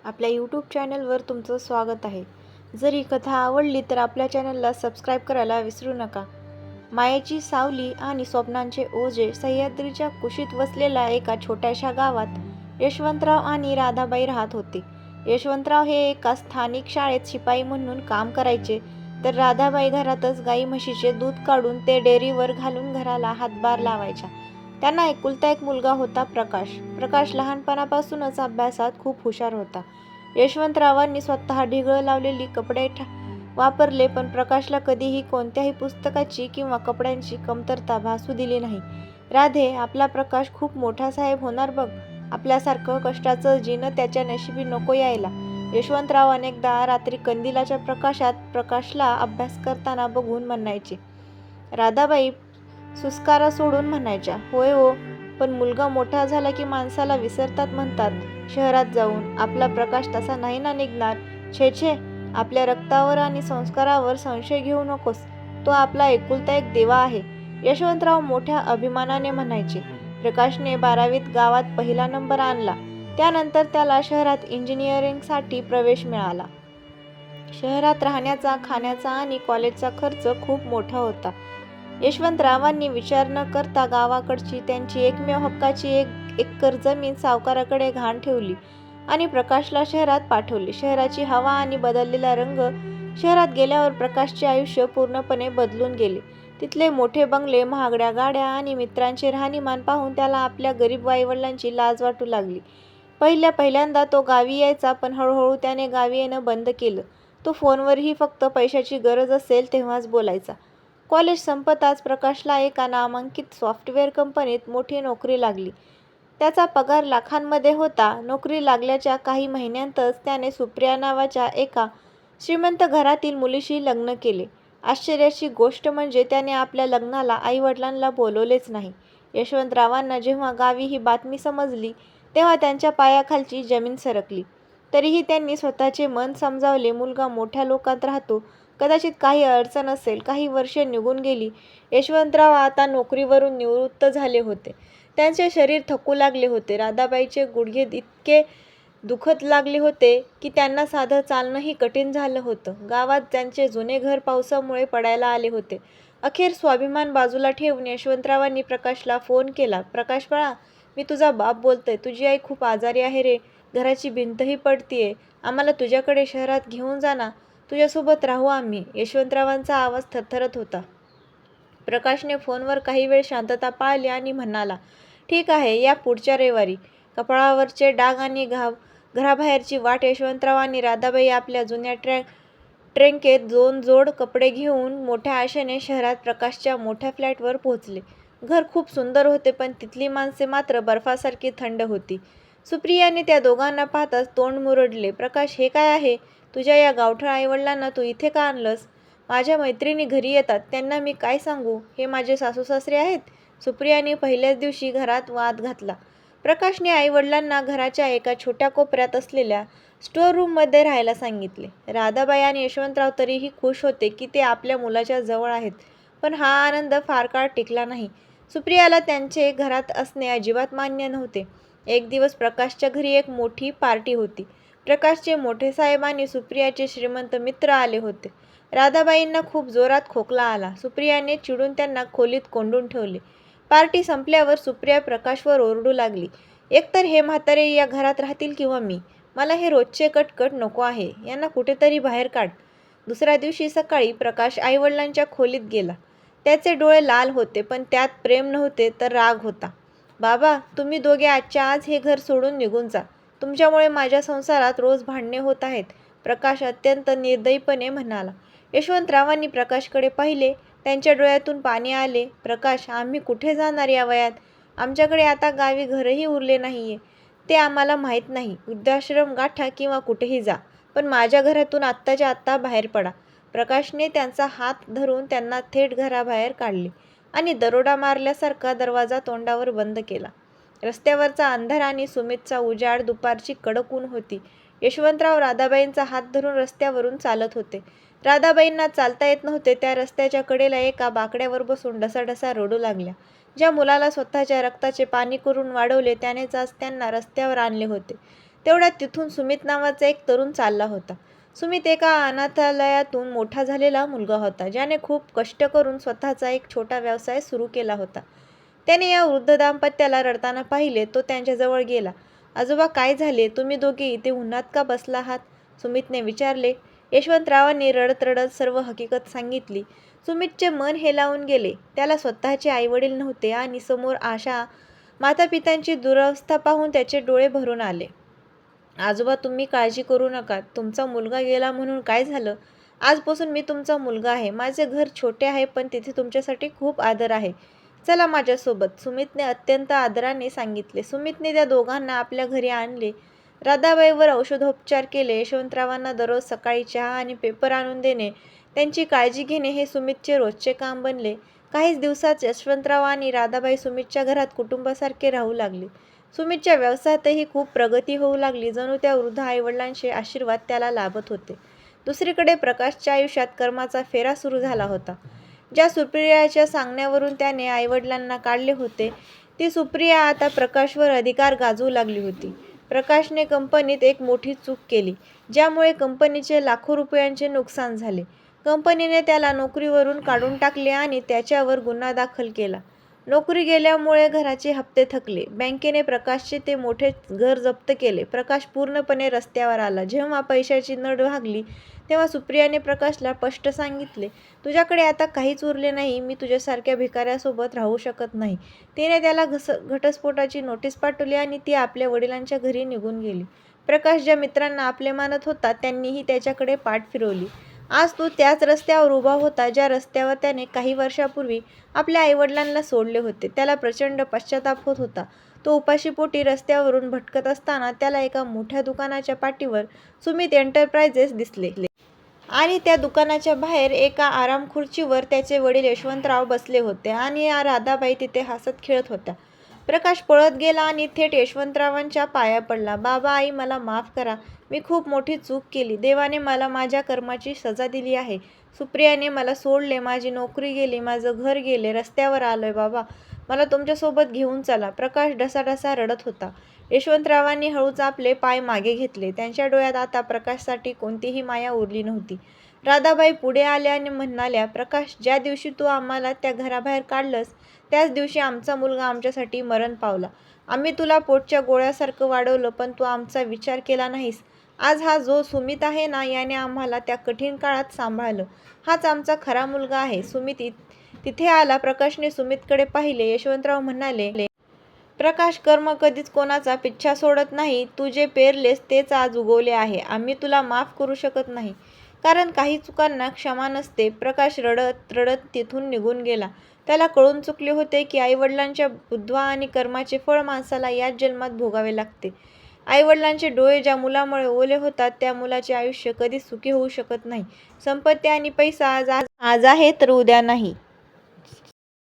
आपल्या यूट्यूब चॅनलवर तुमचं स्वागत आहे. जर ही कथा आवडली तर आपल्या चॅनलला सबस्क्राईब करायला विसरू नका. मायेची सावली आणि स्वप्नांचे ओझे. सह्याद्रीच्या कुशीत वसलेल्या एका छोट्याशा गावात यशवंतराव आणि राधाबाई राहत होते. यशवंतराव हे एका स्थानिक शाळेत शिपाई म्हणून काम करायचे, तर राधाबाई घरातच गाई म्हशीचे दूध काढून ते डेअरीवर घालून घराला हातभार लावायच्या. त्यांना एकुलता एक मुलगा होता, प्रकाश. प्रकाश लहानपणापासूनच अभ्यासात खूप हुशार होता. यशवंतरावांनी स्वतः ढिगळं लावलेली कपडे वापरले, पण प्रकाशला कधीही कोणत्याही पुस्तकाची किंवा कपड्यांची कमतरता भासू दिली नाही. राधे, आपला प्रकाश खूप मोठा साहेब होणार बघ. आपल्यासारखं कष्टाचं जीणं त्याच्या नशिबी नको यायला. यशवंतराव अनेकदा रात्री कंदिलाच्या प्रकाशात प्रकाशला अभ्यास करताना बघून म्हणायचे. राधाबाई सुस्कारा सोडून म्हणायच्या, होय हो, पण मुलगा मोठा झाला की माणसाला विसरतात म्हणतात. शहरात जाऊन आपला प्रकाश तसा नाही ना निघणार. छे छे, आपल्या रक्तावर आणि संस्कारावर संशय घेऊ नकोस. तो आपला एकुलता एक देवा आहे. यशवंतराव मोठ्या अभिमानाने म्हणायचे. प्रकाशने 12वीत गावात पहिला नंबर आणला. त्यानंतर त्याला शहरात इंजिनिअरिंगसाठी प्रवेश मिळाला. शहरात राहण्याचा, खाण्याचा आणि कॉलेजचा खर्च खूप मोठा होता. यशवंतरावांनी विचार न करता गावाकडची त्यांची एकमेव हक्काची 1 एकर जमीन सावकाराकडे गहाण ठेवली आणि प्रकाशला शहरात पाठवले. शहराची हवा आणि बदललेला रंग. शहरात गेल्यावर प्रकाशचे आयुष्य पूर्णपणे बदलून गेले. तिथले मोठे बंगले, महागड्या गाड्या आणि मित्रांचे राहणीमान पाहून त्याला आपल्या गरीब आईवडिलांची लाज वाटू लागली. पहिल्यांदा तो गावी यायचा, पण हळूहळू त्याने गावी येणं बंद केलं. तो फोनवरही फक्त पैशाची गरज असेल तेव्हाच बोलायचा. कॉलेज संपताच प्रकाशला एका नामांकित सॉफ्टवेअर कंपनीत मोठी नोकरी लागली. त्याचा पगार लाखांमध्ये होता. नोकरी लागल्याच्या काही महिन्यांतच त्याने सुप्रिया नावाच्या एका श्रीमंत घरातील मुलीशी लग्न केले. आश्चर्याची गोष्ट म्हणजे त्याने आपल्या लग्नाला आईवडिलांना बोलवलेच नाही. यशवंतरावांना जेव्हा गावी ही बातमी समजली, तेव्हा त्यांच्या पायाखालची जमीन सरकली. तरीही त्यांनी स्वतःचे मन समजावले. मुलगा मोठ्या लोकात राहतो, कदाचित काही अडचण असेल. काही वर्षे निघून गेली. यशवंतराव आता नोकरीवरून निवृत्त झाले होते. त्यांचे शरीर थकू लागले होते. राधाबाईचे गुडघे इतके दुखत लागले होते की त्यांना साधं चालणंही कठीण झालं होतं. गावात त्यांचे जुने घर पावसामुळे पडायला आले होते. अखेर स्वाभिमान बाजूला ठेवून यशवंतरावांनी प्रकाशला फोन केला. प्रकाश बाळा, मी तुझा बाप बोलतोय. तुझी आई खूप आजारी आहे रे. घराची भिंतही पडतीये. आम्हाला तुझ्याकडे शहरात घेऊन जा ना. तुझ्यासोबत राहू आम्ही. यशवंतरावांचा आवाज थरथरत होता. प्रकाशने फोनवर काही वेळ शांतता पाळली आणि म्हणाला, ठीक आहे, या पुढच्या रविवारी. कपाळावरचे डाग आणि घराबाहेरची वाट. यशवंतराव आणि राधाबाई आपल्या जुन्या ट्रंकेत 2 जोड कपडे घेऊन मोठ्या आशेने शहरात प्रकाशच्या मोठ्या फ्लॅटवर पोहोचले. घर खूप सुंदर होते, पण तिथली माणसे मात्र बर्फासारखी थंड होती. सुप्रियाने त्या दोघांना पाहताच तोंड मुरडले. प्रकाश, हे काय आहे? तुझ्या या गावठळ आईवडिलांना तू इथे का आणलंस? माझ्या मैत्रिणी घरी येतात, त्यांना मी काय सांगू? हे माझे सासूसासरे आहेत. सुप्रियाने पहिल्याच दिवशी घरात वाद घातला. प्रकाशने आईवडिलांना घराच्या एका छोट्या कोपऱ्यात असलेल्या स्टोअर रूममध्ये राहायला सांगितले. राधाबाई आणि यशवंतराव तरीही खुश होते की ते आपल्या मुलाच्या जवळ आहेत. पण हा आनंद फार काळ टिकला नाही. सुप्रियाला त्यांचे घरात असणे अजिबात मान्य नव्हते. एक दिवस प्रकाशच्या घरी एक मोठी पार्टी होती. प्रकाशचे मोठे साहेब आणि सुप्रियाचे श्रीमंत मित्र आले होते. राधाबाईंना खूप जोरात खोकला आला. सुप्रियाने चिडून त्यांना खोलीत कोंडून ठेवले. पार्टी संपल्यावर सुप्रिया प्रकाशवर ओरडू लागली. एकतर हे म्हातारे या घरात राहतील किंवा मी. मला हे रोजचे कटकट नको आहे. यांना कुठेतरी बाहेर काढ. दुसऱ्या दिवशी सकाळी प्रकाश आईवडिलांच्या खोलीत गेला. त्याचे डोळे लाल होते, पण त्यात प्रेम नव्हते तर राग होता. बाबा, तुम्ही दोघे आजच्या आज हे घर सोडून निघून जा. तुमच्यामुळे माझ्या संसारात रोज भांडणे होत आहेत, प्रकाश अत्यंत निर्दयीपणे म्हणाला. यशवंतरावांनी प्रकाशकडे पाहिले. त्यांच्या डोळ्यातून पाणी आले. प्रकाश, आम्ही कुठे जाणार या वयात? आमच्याकडे आता गावी घरही उरले नाहीये. ते आम्हाला माहीत नाही. वृद्धाश्रम गाठा किंवा कुठेही जा, पण माझ्या घरातून आत्ताच्या आत्ता बाहेर पडा. प्रकाशने त्यांचा हात धरून त्यांना थेट घराबाहेर काढले आणि दरोडा मारल्यासारखा दरवाजा तोंडावर बंद केला. रस्त्यावरचा अंधार आणि सुमितचा उजाड. दुपारची कडक ऊन होती. यशवंतराव राधाबाईंचा हात धरून रस्त्यावरून चालत होते. राधाबाईंना चालता येत नव्हते. त्या रस्त्याच्या कडेला एका बाकड्यावर बसून ढसाढसा रडू लागल्या. ज्या मुलाला स्वतःच्या रक्ताचे पाणी करून वाढवले त्यानेच आज त्यांना रस्त्यावर आणले होते. तेवढ्यात तिथून सुमित नावाचा एक तरुण चालला होता. सुमित एका अनाथालयातून मोठा झालेला मुलगा होता, ज्याने खूप कष्ट करून स्वतःचा एक छोटा व्यवसाय सुरू केला होता. त्याने या वृद्ध दाम्पत्याला रडताना पाहिले. तो त्यांच्याजवळ गेला. आजोबा, काय झाले? तुम्ही दोघे इथे उन्हात का बसला आहात? सुमितने विचारले. यशवंतरावांनी रडत रडत सर्व हकीकत सांगितली. सुमितचे मन हेलावून गेले. त्याला स्वतःचे आईवडील नव्हते आणि समोर अशा मातापित्यांची दुरवस्था पाहून त्याचे डोळे भरून आले. आजोबा, तुम्ही काळजी करू नका. तुमचा मुलगा गेला म्हणून काय झालं? आजपासून मी तुमचा मुलगा आहे. माझे घर छोटे आहे, पण तिथे तुमच्यासाठी खूप आदर आहे. चला माझ्यासोबत, सुमितने अत्यंत आदराने सांगितले. सुमितने त्या दोघांना आपल्या घरी आणले. राधाबाईवर औषधोपचार केले. यशवंतरावांना दररोज सकाळी चहा आणि पेपर आणून देणे, त्यांची काळजी घेणे हे सुमितचे रोजचे काम बनले. काहीच दिवसात यशवंतराव आणि राधाबाई सुमितच्या घरात कुटुंबासारखे राहू लागले. सुमितच्या व्यवसायातही खूप प्रगती होऊ लागली. जणू त्या वृद्ध आईवडिलांचे आशीर्वाद त्याला लाभत होते. दुसरीकडे प्रकाशच्या आयुष्यात कर्माचा फेरा सुरू झाला होता. ज्या सुप्रियाच्या सांगण्यावरून त्याने आईवडिलांना काढले होते, ती सुप्रिया आता प्रकाशवर अधिकार गाजवू लागली होती. प्रकाशने कंपनीत एक मोठी चूक केली, ज्यामुळे कंपनीचे लाखो रुपयांचे नुकसान झाले. कंपनीने त्याला नोकरीवरून काढून टाकले आणि त्याच्यावर गुन्हा दाखल केला. नोकरी गेल्यामुळे घराचे हप्ते थकले. बँकेने प्रकाशचे ते मोठे घर जप्त केले. प्रकाश पूर्णपणे रस्त्यावर आला. जेव्हा पैशाची नड भागली, तेव्हा सुप्रियाने प्रकाशला स्पष्ट सांगितले, तुझ्याकडे आता काहीच उरले नाही. मी तुझ्यासारख्या भिकाऱ्यासोबत राहू शकत नाही. तिने त्याला घटस्फोटाची नोटीस पाठवली आणि ती आपल्या वडिलांच्या घरी निघून गेली. प्रकाश ज्या मित्रांना आपले मानत होता, त्यांनीही त्याच्याकडे पाठ फिरवली. आज तो त्याच रस्त्यावर उभा होता, ज्या रस्त्यावर त्याने काही वर्षापूर्वी आपल्या आईवडिलांना सोडले होते. त्याला प्रचंड पश्चाताप होत होता. तो उपाशीपोटी रस्त्यावरून भटकत असताना त्याला एका मोठ्या दुकानाच्या पाठीवर सुमित एंटरप्राइजेस दिसले आणि त्या दुकानाच्या बाहेर एका आराम खुर्चीवर त्याचे वडील यशवंतराव बसले होते आणि राधाबाई तिथे हसत खेळत होत्या. प्रकाश पळत गेला आणि थेट यशवंतरावांच्या पाया पडला. बाबा, आई, मला माफ करा. मी खूप मोठी चूक केली. देवाने मला माझ्या कर्माची सजा दिली आहे. सुप्रियाने मला सोडले. माझी नोकरी गेली. माझं घर गेले. रस्त्यावर आलोय. बाबा, मला तुमच्यासोबत घेऊन चला. प्रकाश ढसाढसा रडत होता. यशवंतरावांनी हळूच आपले पाय मागे घेतले. त्यांच्या डोळ्यात आता प्रकाशसाठी कोणतीही माया उरली नव्हती. राधाबाई पुढे आल्या आणि म्हणाल्या, प्रकाश, ज्या दिवशी तू आम्हाला त्या घराबाहेर काढलंस, त्याच दिवशी आमचा मुलगा आमच्यासाठी मरण पावला. आम्ही तुला पोटच्या गोळ्यासारखं वाढवलं, पण तू आमचा विचार केला नाहीस. आज हा जो सुमित आहे ना, याने आम्हाला त्या कठीण काळात सांभाळलं. हाच आमचा खरा मुलगा आहे. सुमित तिथे आला. प्रकाशने सुमितकडे पाहिले. यशवंतराव म्हणाले, प्रकाश, कर्म कधीच कोणाचा पिच्छा सोडत नाही. तू जे पेरलेस तेच आज उगवले आहे. आम्ही तुला माफ करू शकत नाही, कारण काही चुकांना क्षमा नसते. प्रकाश रडत रडत तिथून निघून गेला. त्याला कळून चुकले होते की आईवडिलांच्या बुद्ध्वा आणि कर्माचे फळ माणसाला याच जन्मात भोगावे लागते. आईवडिलांचे डोळे ज्या मुलामुळे ओले होतात, त्या मुलाचे आयुष्य कधीच सुखी होऊ शकत नाही. संपत्ती आणि पैसा आज आहे तर उद्या नाही.